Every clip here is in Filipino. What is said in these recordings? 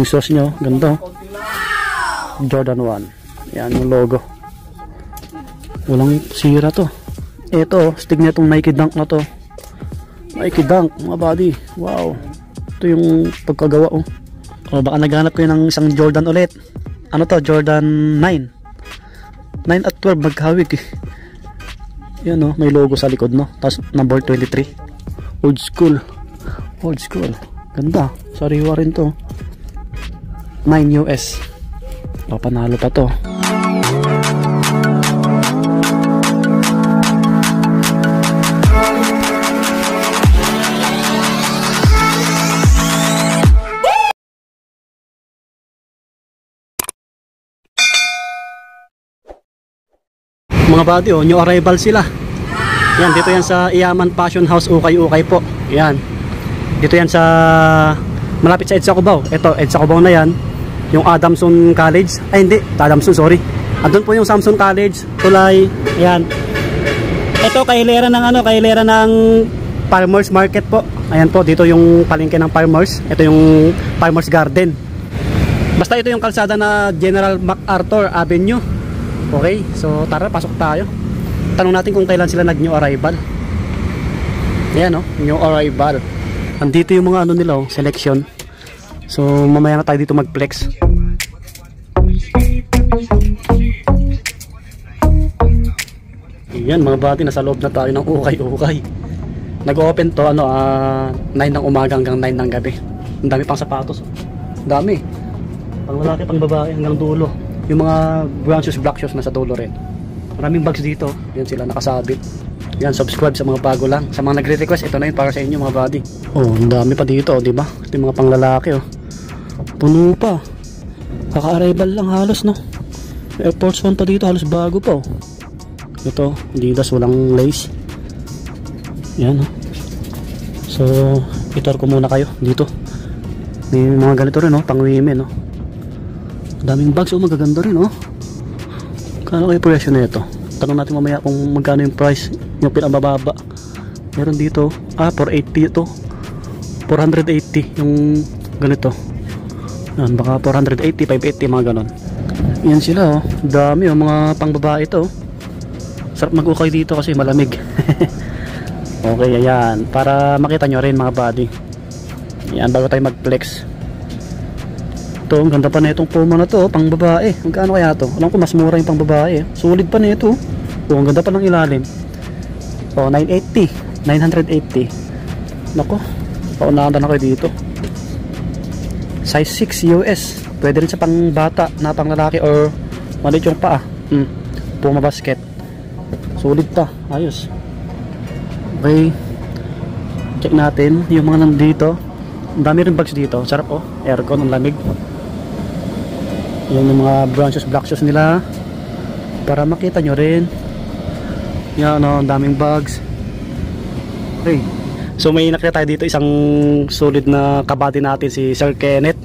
yung sauce nyo. Ganda. Jordan 1. Yan yung logo. Walang sira to. Ito, stick niya itong Nike Dunk na to. Nike Dunk, mga buddy. Wow. Ito yung pagkagawa, oh. O, baka naghanap kayo ng isang Jordan ulit. Ano to? Jordan 9. 9 at 12 magkahawig eh. Yan, oh. May logo sa likod, no? Tapos number 23. Old school. Old school. Ganda. Sariwa rin to. 9 US. O, panalo pa to. Mga buddy, oh, new arrival sila. Yan, dito yan sa Iyaman Fashion House, Ukay-Ukay po. Yan. Dito yan sa malapit sa EDSA Cubao. Ito, EDSA Cubao na yan. Yung Adamson College. Ay, hindi. Adamson, sorry. Andun po yung Samson College. Tulay. Ayan. Ito, kahilera ng ano, kahilera ng Farmers Market po. Ayan po, dito yung palengke ng Farmers. Ito yung Farmers Garden. Basta ito yung kalsada na General MacArthur Avenue. Okay, so tara, pasok tayo. Tanong natin kung kailan sila nag-new arrival. Ayan, oh, new arrival. Andito yung mga ano nila, oh, selection. So mamaya na tayo dito mag-flex. Ayan mga buddy, nasa loob na tayo ng Ukay-Ukay. Nag-open to ano, 9 ng umaga hanggang 9 ng gabi. Ang dami pang sapatos, oh. Ang dami. Pang lalaki, pang babae hanggang dulo. Yung mga brown shoes, black shoes nasa dulo rin. Maraming bags dito. Yan sila nakasabit. Yan, subscribe sa mga bago lang. Sa mga nagre-request, ito na yun para sa inyo mga buddy. Oh, ang dami pa dito, oh, di ba? Ito yung mga panglalaki, oh. Puno pa. Kaka-arrival lang halos, no? Air Force 1 pa dito, halos bago pa, oh. Ito, Adidas, walang lace. Yan, oh. So, itor ko muna kayo dito. May mga ganito rin, oh, pang women, oh. Daming bags, oh, magaganda rin, oh. Kano kayo presyo na ito? Tanong natin mamaya kung magkano yung price, yung pinabababa. Meron dito, 480 ito. 480 yung ganito. Yan, baka 480, 580, mga ganon. Yan sila, oh. Dami, oh, mga pangbabae ito, oh. Sarap mag-ukay dito kasi malamig. Okay, ayan. Para makita nyo rin mga buddy. Ayan, bago tayo mag-flex. Ito, ang ganda pa na itong Puma na to, pang babae. Magkano kaya to? Alam ko mas mura yung pang babae. Sulit pa na ito. Oh, ang ganda pa ng ilalim. Oh, 980. 980. Nako, paunahan na kayo dito. Size 6 US. Pwede rin sa pang bata na pang lalaki or maliit yung paa. Puma basket. Sulit pa. Ayos. Okay. Check natin yung mga nandito. Ang dami rin bags dito. Sarap, oh. Aircon, ang lamig. Yan yung mga brown shoes, black shoes nila. Para makita nyo rin. Yan, oh, ang daming bags. Okay. So may nakita tayo dito isang solid na kabady natin, si Sir Kenneth.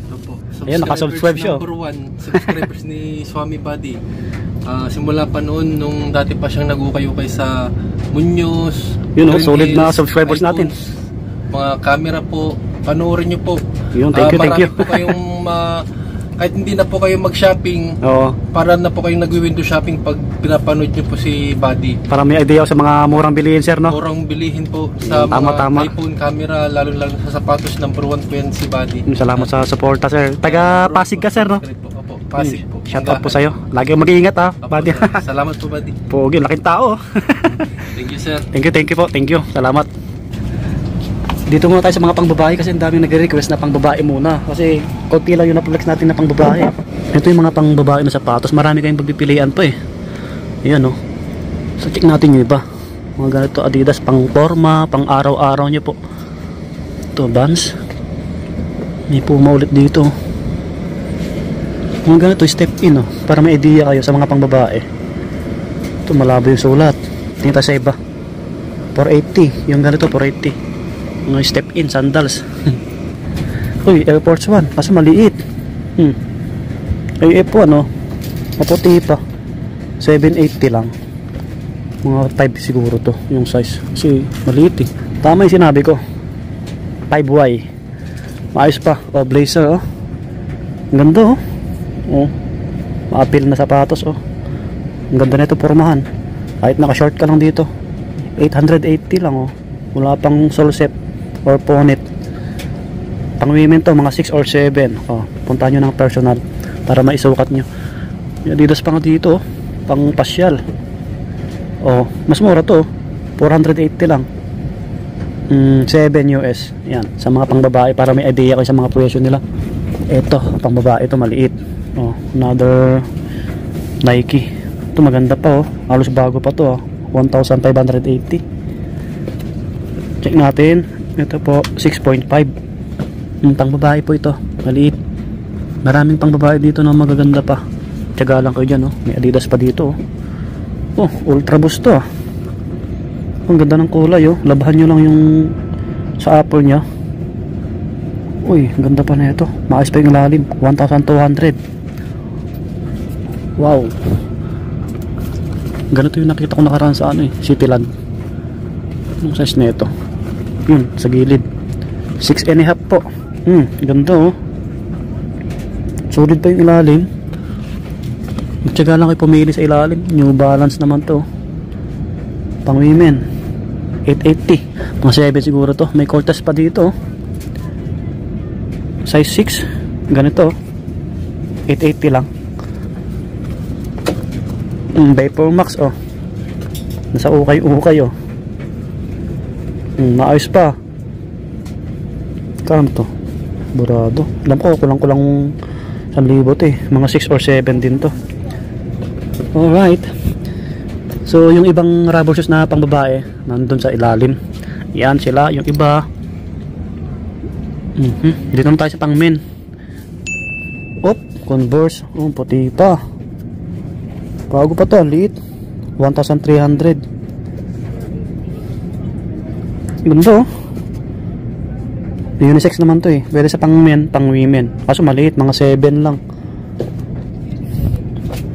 Ayan, nakasubscribe siya. Number 1 subscribers ni Swami Buddy. Simula pa noon nung dati pa siyang nag-ukay-ukay sa Muñoz. Yun, oh, solid na subscribers natin. Mga camera po, panoorin nyo po. Yun, thank you, thank you. Po kayong kahit hindi na po kayo mag-shopping, para na po kayong nag-window shopping pag pinapanood nyo po si Buddy. Para may idea sa mga murang bilihin, sir, no? Murang bilihin po sa mga iPhone camera, lalo sa sapatos. Number 1 po yan si Buddy. Salamat sa suporta, sir. Taga Pasig ka, sir, no? Opo, Pasig po. Shout out po sa'yo. Lagi mag-iingat, ha, Buddy. Salamat po, Buddy. Pogi, laking tao. Thank you, sir. Thank you po. Thank you. Salamat. Dito muna tayo sa mga pangbabae kasi ang daming nagre-request na pangbabae muna. Kasi konti lang yung na-flex natin na pangbabae. Ito yung mga pangbabae na sapatos. Marami kayong pagpipilian pa, eh. Ayan, oh. So check natin yung iba. Mga ganito Adidas, pang forma, pang araw-araw nyo po. Ito, Vans. May Puma ulit dito. Mga ganito, step in, oh. Para may idea kayo sa mga pangbabae. Ito, malabo yung sulat. Tingnan tayo sa iba. 480. Yung ganito, 480. Mga step in, sandals. Uy, Air Force 1. Kaso maliit. Ay, F1, oh. Maputi pa. 780 lang. Mga 5 siguro to yung size. Kasi maliit, eh. Tama yung sinabi ko. 5Y. Maayos pa. Oh, blazer, oh. Ang ganda oh. Oh. Ma-appeal na sapatos oh. Ang ganda na ito pormahan. Kahit naka-short ka lang dito. 880 lang oh. Wala pang sole set or ponit. Pang women to, mga 6 or 7. Oh, puntahan nyo ng personal para maisukat nyo. May Adidas pa nga dito oh. Pang pasyal. Oh, mas mura to. 480 lang. 7 US. Yan, sa mga pangbabae para may idea kayo sa mga presyo nila. Ito, pangbabae ito maliit. Oh, another Nike. Ito maganda pa oh. Halos bago pa to oh. 1,580. Check natin. Ito po 6.5. Pangbabae po ito. Maliit. Maraming pangbabae dito na magaganda pa. Tiyaga lang kayo dyan oh. May Adidas pa dito oh. Oh, Ultra Boost to ah. Ang ganda ng kulay oh. Labahan nyo lang yung sa upper nya. Uy, ang ganda pa na ito. Maayos pa yung lalim. 1,200. Wow. Ganito yung nakita ko nakaraan sa ano eh, Cityland. Anong size na ito? Yun, sa gilid 6.5 po. Ganda oh. Solid pa yung ilalim. Magtyaga lang kayo pumili sa ilalim. New Balance naman to. Pang women 880. Mga 7 siguro to. May Cortez pa dito. Size 6. Ganito 880 lang. Vapor Max oh. Nasa ukay oh. Maayos pa. Kano to? Burado. Alam ko kulang 1,000 to eh. Mga 6 or 7 din to. Alright. So yung ibang rubber shoes na pang babae nandun sa ilalim. Yan sila. Yung iba dito naman tayo sa pang men. Converse. Oh, puti pa. Bago pa to, liit. 1,300. Ganda oh. Unisex naman to eh. Pwede sa pang men, pang women. Kaso maliit, mga 7 lang.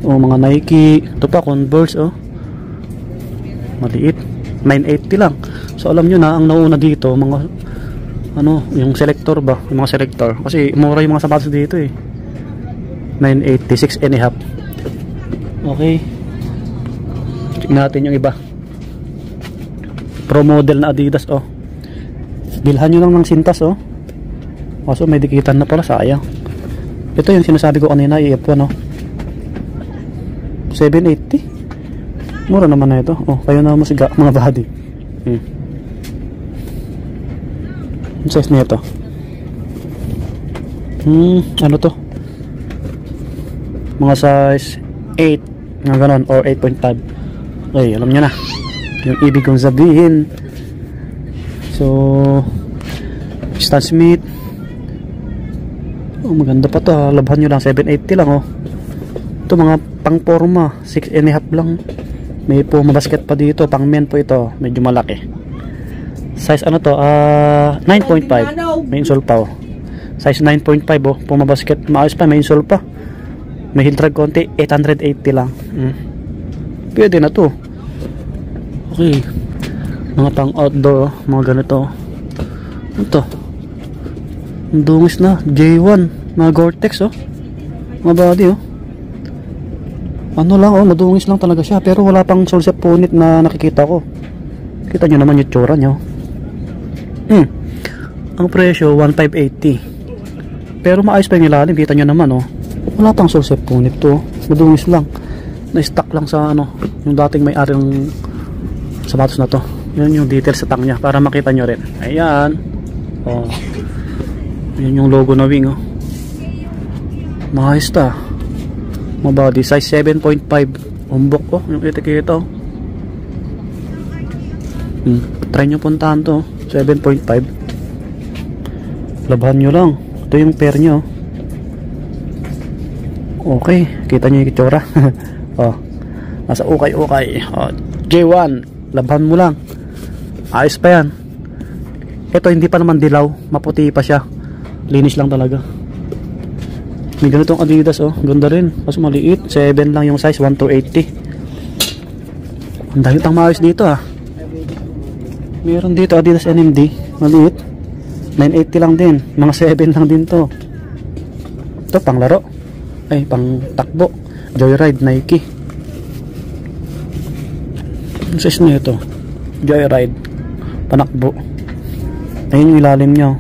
Oh, mga Nike. Ito pa, Converse oh. Maliit. 980 lang. So alam nyo na, ang nauna dito, mga ano, yung selector ba? Yung mga selector. Kasi mura yung mga sapatos dito eh. 980, 6.5. Okay. Check natin yung iba. Pro model na Adidas oh. Bilhan nyo lang ng sintas oh. Kaso may dikitan na pala, sayang. Ito yung sinasabi ko kanina, EF1 oh. 780. Mura naman na ito. Oh, kayo na musiga mga body. Yung size na ito. Ano to? Mga size 8 nga ganon or 8.5. Okay, alam nyo na yung ibig kong sabihin. So Stan Smith. Oh, maganda pa to ha. Labhan nyo lang, 780 lang oh. Ito mga pang forma 6.5 lang. May Puma basket pa dito. Pang men po ito, medyo malaki. Size ano to? 9.5. May insole pa oh. Size 9.5 oh. Puma basket, maayos pa, may insole pa. May heel drag konti, 880 lang. Pwede na to. Okay. Mga pang outdoor, mga ganito. Ito. Ang dungis na, J1, mga Gore-Tex oh. Mga body oh. Ano lang oh, madungis lang talaga siya. Pero wala pang sole set punit na nakikita ko. Kita nyo naman yung tsura nyo. Ang presyo, 1,580. Pero maayos pa yung ilalim, kita nyo naman oh. Wala pang sole set punit to. Madungis lang. Na-stuck lang sa ano, yung dating may-ari ng sapatos na to. Yan yung details sa tang niya para makita nyo rin. Ayan. Oh. Yan yung logo na wing oh. Maayos ta. Mga body size 7.5. Umbok oh, yung etiketa oh. Try nyo puntahan to. 7.5. Labahan nyo lang. Ito yung pair nyo. Okay, kita nyo yung itsura. Oh, nasa ukay-ukay. Oh, J1, labhan mo lang. Ayos pa yan. Ito hindi pa naman dilaw, maputi pa siya. Linis lang talaga. May ganitong Adidas oh, ganda rin. Kaso maliit, 7 lang yung size, 1,280. Ang dami tang maayos dito ah. Meron dito Adidas NMD, maliit. 980 lang din, mga 7 lang din to. Ito pang laro, ay pang takbo, Joyride Nike. Ang size na ito, Joyride, panakbo. Ayun yung ilalim nyo,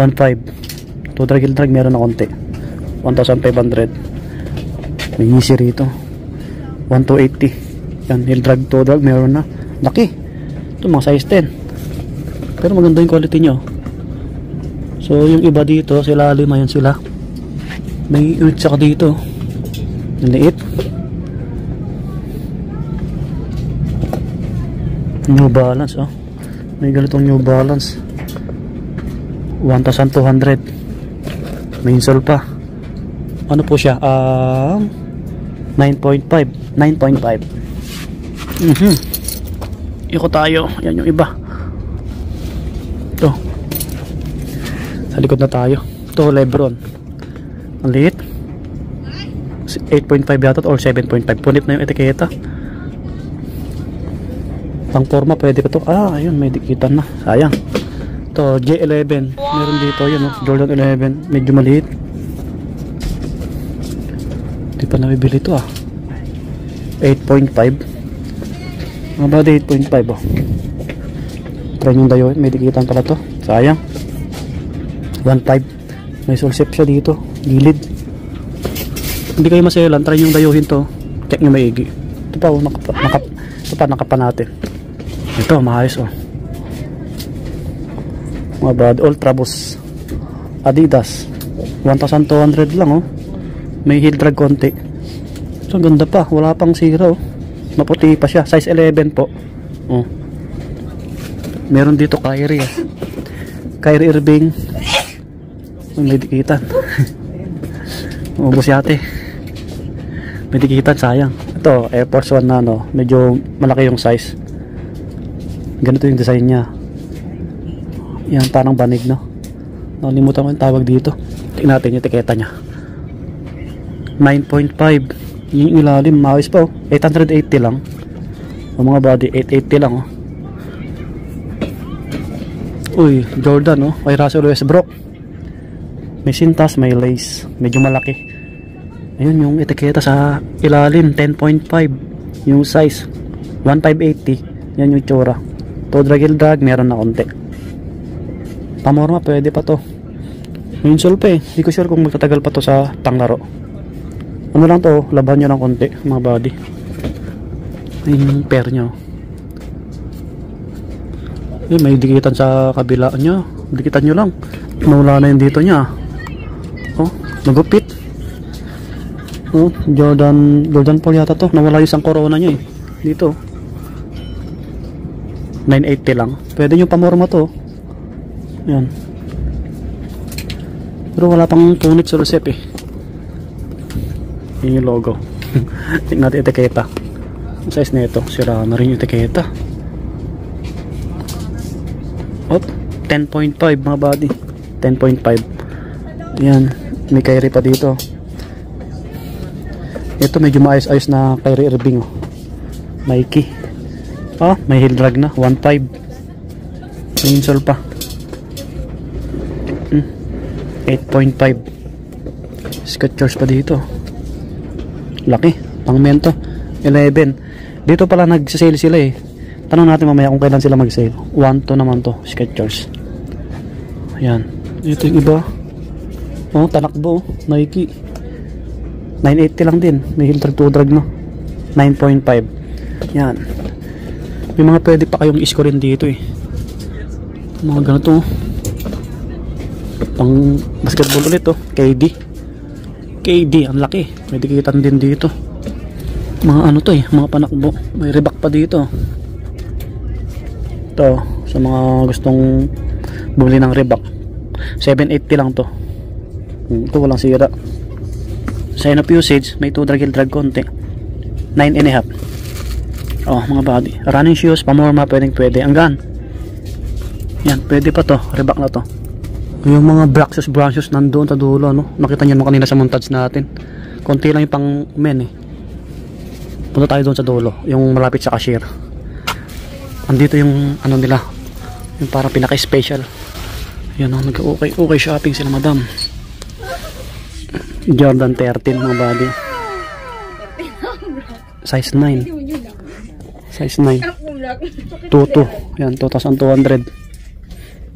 1.5. To drag meron na konti, 1,500. May easy rito, 1,280. Yan, heel drag, to drag meron na. Laki, ito mga size 10, pero maganda yung quality nyo. So yung iba dito, sila lima yan sila. May ulit saka dito, liit. New Balance, oh. May ganitong New Balance, 1,200. May insole pa. Ano po siya? 9.5. 9.5. Iko tayo. Yan yung iba. Ito. Sa likod na tayo. Ito, Lebron. Ang liit. 8.5 yata or 7.5. Punit na yung etiketa. Pang forma pwede ko to. Ayun, may dikitan na. Sayang. Ito, J11. Meron dito yun, oh. Jordan 11. Medyo maliit. Hindi pa nabibili ito, 8.5. Mga ba 8.5, oh. Try yung dayo. May dikitan pala to. Sayang. 1.5. May sulsip siya dito. Gilid. Hindi kayo maselan. Try yung dayuhin to. Check nyo maigi. Ito pa, oh. Ito pa, nakapa natin. Ito, maayos, oh. Mga bad, Ultra Boost Adidas, 1,200 lang, oh. May heel drag konti. So ganda pa, wala pang sira, oh. Maputi pa siya, size 11 po, oh. Meron dito Kyrie, Kyrie Irving. May dikitan. Ubus yate. May dikitan, sayang. Ito, Air Force 1 na, no. Medyo malaki yung size. Ganito yung design niya. Yan, parang banig, no. Nakalimutan ko yung tawag dito. Tingnan natin yung etiketa niya. 9.5. Yung ilalim, maayos pa, oh. 880 lang. Ang mga body, 880 lang, oh. Uy, Jordan, oh. Kay Russell Westbrook. May sintas, may lace. Medyo malaki. Ayun yung etiketa sa ilalim, 10.5. Yung size, 1,580. Yan yung tsura. To drag, meron na konti. Pamorma, pwede pa to. May insole pa, eh. Hindi ko sure kung magtatagal pa to sa panglaro. Ano lang to, laban nyo ng konti, mga body. Ayun yung pair nyo. May dikitan sa kabila nyo. Dikitan nyo lang. Nawala na yung dito nya. Oh, nagupit. Oh, Jordan Paul yata to. Nawala yung isang corona nyo, eh. Dito 980 lang. Pwede nyo pamorma to. Yan. Pero wala pang punit sa receipt, eh. Yun yung logo. Tingnan natin etiketa. Ang size na ito, sira na rin yung etiketa. Op, 10.5 mga body. 10.5. Yan, may Kyrie pa dito. Ito medyo maayos-ayos na Kyrie Irving, oh. Nike. May heel drag na, 1.5. May insole pa. 8.5. Skechers pa dito. Laki, pang mento. 11. Dito pala nagsasale sila, eh. Tanong natin mamaya kung kailan sila mag-sale. 1.2 naman to, Skechers. Ayan. Ito yung iba. Oh, tanakbo, Nike. 980 lang din. May heel drag, to drag, no. 9.5. Yan. May mga pwede pa kayong isko rin dito, eh. Mga ganito, oh. Pang basketball ulit, oh. KD, ang laki. May dikitan din dito. Mga ano to, eh, mga panakbo. May Reebok pa dito. Ito, sa mga gustong bumili ng Reebok, 780 lang to. Ito walang sira. Sign of usage, may 2 drag konti, 9.5. Oh, mga body. Running shoes, pamorma, pwede. Anggan. Yan, pwede pa to. Reebok na to. Yung mga black shoes, brown shoes, nandoon sa dulo, no? Nakita nyo kanina sa montage natin. Konti lang yung pang men, eh. Punta tayo doon sa dulo, yung malapit sa cashier. Andito yung ano nila, yung parang pinaka-special. Yan, nag-okay shopping sila, madam. Jordan 13 mga buddy. Size 9. Size 9. 22. Yan, 2,200.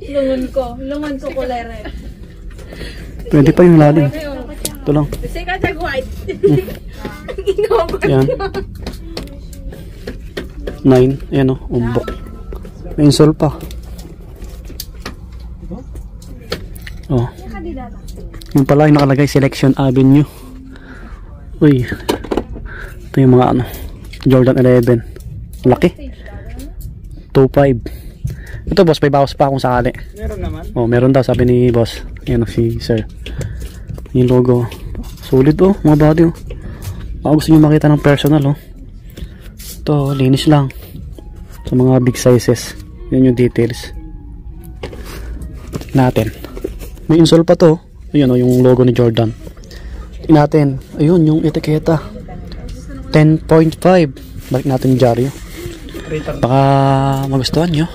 Lungon ko kulay red. Pwede pa yung lalim. Ito lang. white. Yan. 9. Ayan o, umbok. May insole pa. Oh. Yung pala yung nakalagay Selection Avenue. Uy. Ito yung mga ano, Jordan 11. Laki. 2.5. Ito boss, may bawas pa kung sakali. Meron naman. Oh, meron daw sabi ni boss. Yan si sir. Yung logo. Solid oh, mga body oh. Baka gusto nyo makita ng personal oh. Ito, linis lang. Sa mga big sizes. Yan yung details. Natin. May insole pa to. Ayun oh, yung logo ni Jordan. Natin. Ayun, yung etiketa. 10.5. Balik natin yung dyaryo. Baka magustuhan nyo.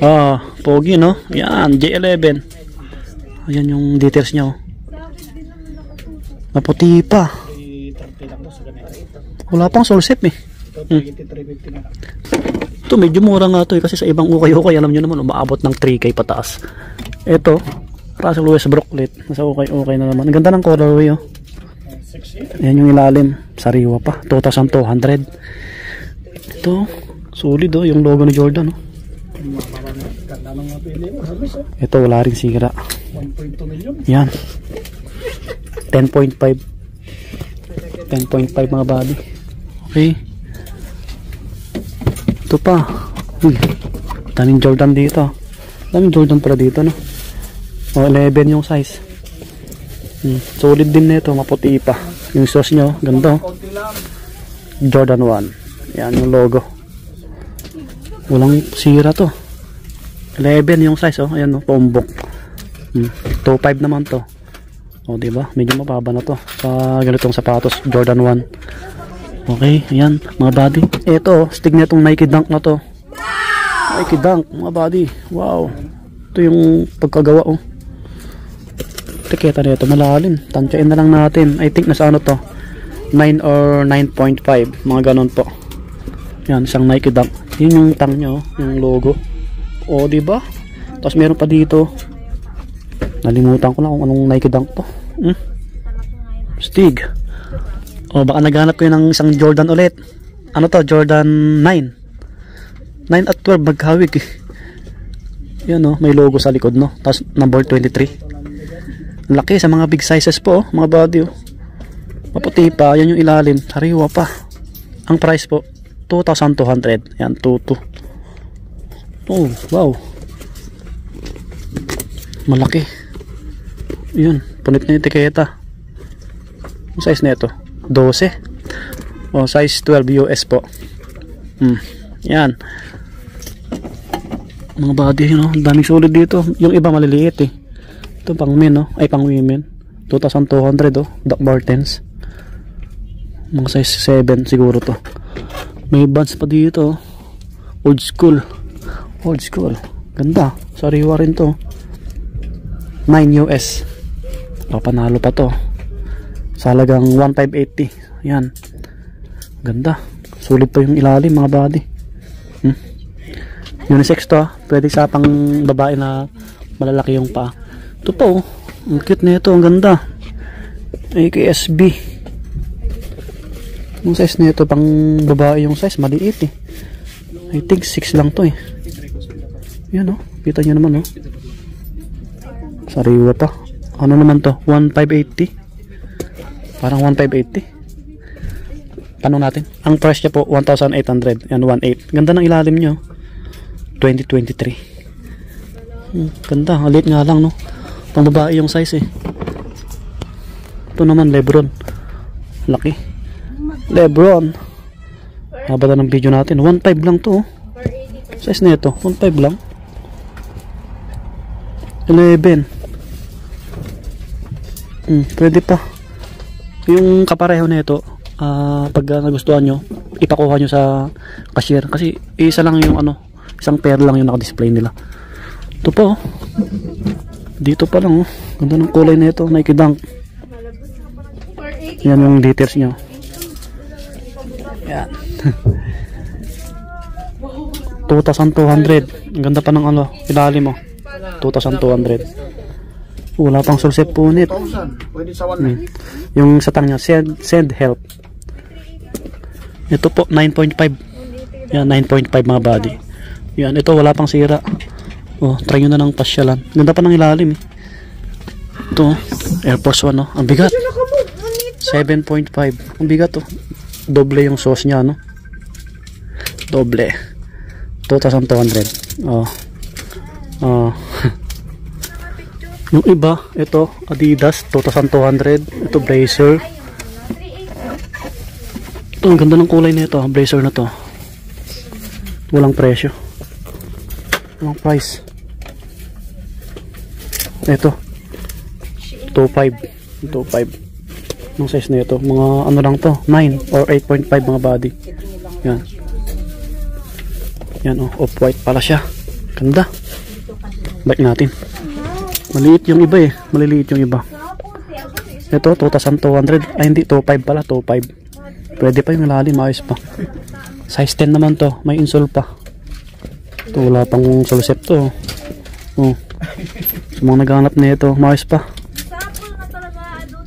Ah, pogi no? Yan, J11. Ayan yung details niya oh. Maputi pa. Wala pang solsep eh. Ito medyo mura nga to eh, kasi sa ibang ukay-ukay alam nyo naman umaabot ng 3K pataas. Ito Russell West Brooklet, nasa ukay-ukay na naman. Ang ganda ng colorway oh. Ayan yung ilalim, sariwa pa, 2,200. Ito solid oh, yung logo ni Jordan oh. Ito wala rin sira. 1.2 million. Yan 10.5 10.5 mga body. Okay. Ito pa. Daming Jordan dito. Daming Jordan pala dito no. O 11 yung size. Solid din nito, maputi pa. Yung sauce nyo, ganda oh. Jordan 1. Yan yung logo. Walang sira to. 11 yung size oh. Ayan oh, pombok. 2.5 naman to. O diba? Medyo mababa na to sa ganitong sapatos, Jordan 1. Okay, ayan mga buddy. Ito, stick na itong Nike Dunk na to. Nike Dunk, mga buddy. Wow. Ito yung pagkagawa oh. Tiketa na ito, malalim. Tansyain na lang natin. I think nasa ano to 9 or 9.5. Mga ganon po. Yan, isang Nike Dunk. Yun yung tang nyo, yung logo. O diba? Tapos meron pa dito. Nalimutan ko na kung anong Nike Dunk to. Stig. O baka naghanap ko yun ng isang Jordan ulit. Ano to? Jordan 9. 9 at 12 maghawig eh. Yan o, may logo sa likod no. Tapos number 23. Laki sa mga big sizes po oh, mga body oh. Maputi pa, yan yung ilalim. Sariwa pa. Ang price po 2,200. Yan, 22. Oh, wow. Malaki. Yun, punit na yung etiketa. Ang size na ito 12 o size 12 US po. Yan mga body you know, daming solid dito. Yung iba maliliit eh. Ito pang men no? Ay pang women 2,200 oh. Doc Martens mga size 7 siguro to. May bands pa dito oh. Old school ganda, sariwa rin to. 9 US panalo pa to sa halagang 1,580. Yan, ganda, sulit pa yung ilalim mga body. Unisex to pwede sa pang babae na malalaki yung paa. Ito pa oh, ang cute na ito, ang ganda. AKSB yung size na ito, pang babae yung size, maliit eh. I think 6 lang to eh. Yan oh, kita nyo naman oh, sariwa pa. Ano naman to? 1,580. Parang 1,580. Tanong natin. Ang price niya po 1,800. Yan, 1,800. Ganda ng ilalim nyo. 2023. Ganda. Alit nga lang no. Pang babae yung size eh. Ito naman Lebron. Laki. Lebron. Habang ng video natin. 1,500 lang to oh. Size na ito. 1,500 lang. 11. Pwede pa. Yung kapareho na ito, pag nagustuhan nyo, ipakuha nyo sa cashier. Kasi isa lang yung ano, isang pair lang yung naka-display nila. Ito pa oh. Dito pa lang oh. Ganda ng kulay na ito, Nike Dunk. Yan yung details nyo. Yan. 2,200. Ang ganda pa ng ano, ilalim mo. 2,200. Wala pang sulsep punit. Pwede sa 1. Yung sa tang niya, send help. Ito po, 9.5. Yan, 9.5 mga body. Yan, ito wala pang sira. Oh, try nyo na ng pasyalan. Ganda pa ng ilalim eh. Ito, Air Force 1 no. Ang bigat. 7.5. Ang bigat to. Doble yung sauce niya no. Doble. 2,200. Oh. Oh. Yung iba, ito Adidas 2,200. Ito Blazer. Ito, ang ganda ng kulay nito, Blazer na to. Walang presyo. Walang price. Ito 2.5. 2.5. Ang size na ito, mga ano lang to, 9 or 8.5 mga body. Yan. Yan oh, off-white pala siya. Ganda. Bike natin. Maliit yung iba eh. Maliliit yung iba. Ito, 2,200. Ay hindi, 2.5 pala. 2.5. Pwede pa yung lalim. Ayos pa. Size 10 naman to. May insole pa. Ito, wala pang sulsep to. Oh. So, mga naghanap na ito. Ayos pa.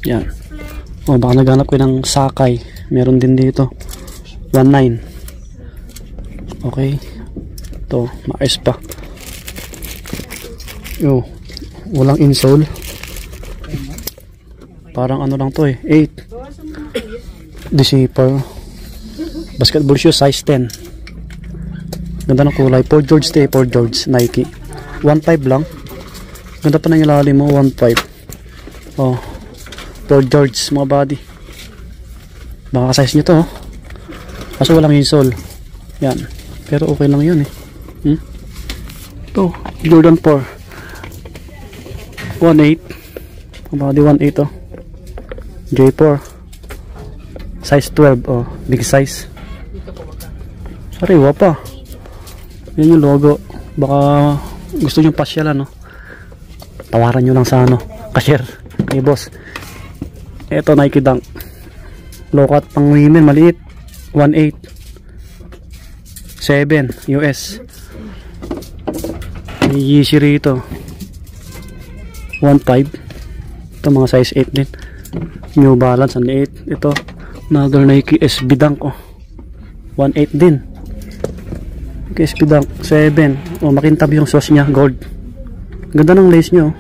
Yan. Oh, baka naghanap ko ng sakay. Meron din dito. 1.9. Okay. Ito, maayos pa. Yo, walang insole. Parang ano lang to eh, 8. Deceiver. Basketball shoes size 10. Ganda ng kulay. Paul George to Paul George Nike. 1.5 lang. Ganda pa ng ilalim mo, 1.5. Oh. Paul George mga body. Baka size nyo to oh. Kaso walang insole. Yan. Pero okay lang yun eh. Ito, Jordan 4 1.8. Body 1.8 oh. J4 size 12 oh. Big size. Sariwa pa. Yan yung logo. Baka gusto nyo pasyalan no. Tawaran nyo lang sa ano, cashier kay boss. Ito Nike Dunk. Lokat pang women maliit. 1.8 7 US. May Yeezy rito 1.5. Ito mga size 8 din. New Balance ang liit. Ito another Nike SB Dunk oh. 1.8 din. SB Dunk 7. Oh, makintab yung sauce nya, gold. Ganda ng lace nyo.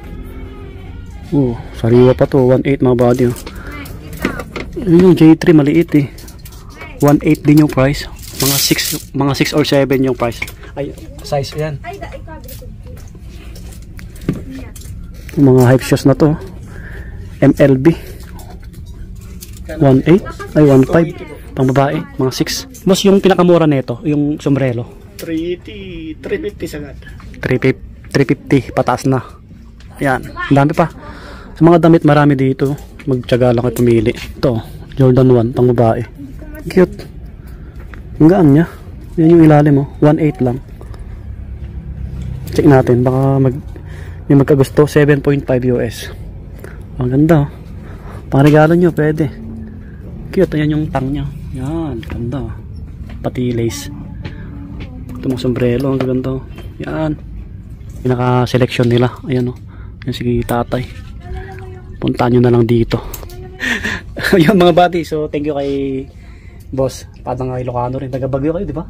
Oh, sariwa pa to. 1.8 mga body oh. Yung J3 maliit eh. 1.8 din yung price. Mga 6 or 7 yung price. Ay, size yan. Mga hype shoes na to. MLB. 1.8 ay 1.5 pang babae, mga 6. Mas yung pinakamura nito, yung sombrero. 350 sagad. 350 pataas na. Yan, dami pa. Sa mga damit marami dito. Magtiyaga lang kayo pumili. Ito, Jordan 1 pang babae. Cute. Ang gaan niya. Yan yung ilalim mo. 1.8 lang. Check natin. Baka may magkagusto. 7.5 US. Ang ganda. Pang regalo nyo. Pwede. Cute. Ayan yung tang niya. Yan. Ganda. Pati lace. Ito mga sombrero. Ang ganda. Yan. Pinaka-selection nila. Ayan o. Yan si tatay. Puntaan nyo na lang dito. Yung mga buddy. So thank you kay boss, padang Ilocano rin, taga Baguio kayo, di ba?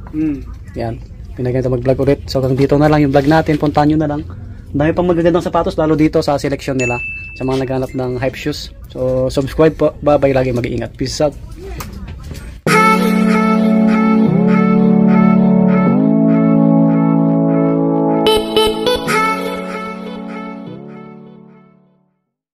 Yan, pinaganda mag-vlog ulit. So hanggang dito na lang yung vlog natin, puntahan nyo na lang. Dami pang magagandang sapatos, lalo dito sa selection nila, sa mga naghanap ng hype shoes. So subscribe po, bye bye, lagi mag-iingat, peace out.